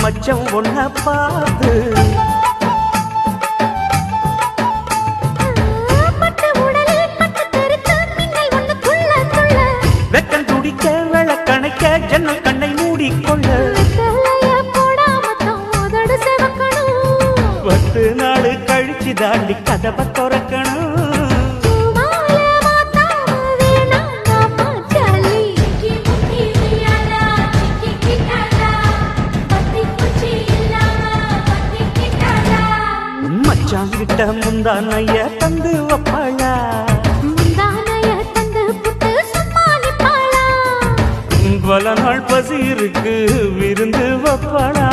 மச்சம் ஒன்ன பார்த்து வெக்கம் துடிக்க விளக்கணைக்க ஜன்னல் கண்ணை மூடிக்கொள்ள 10 நாள் கழிச்சு தாண்டி கதவை திறக்கணும் மச்சாங்கிட்ட முந்தானைய தந்து வப்பாளா பல நாள் பசி இருக்கு விருந்து வப்பாளா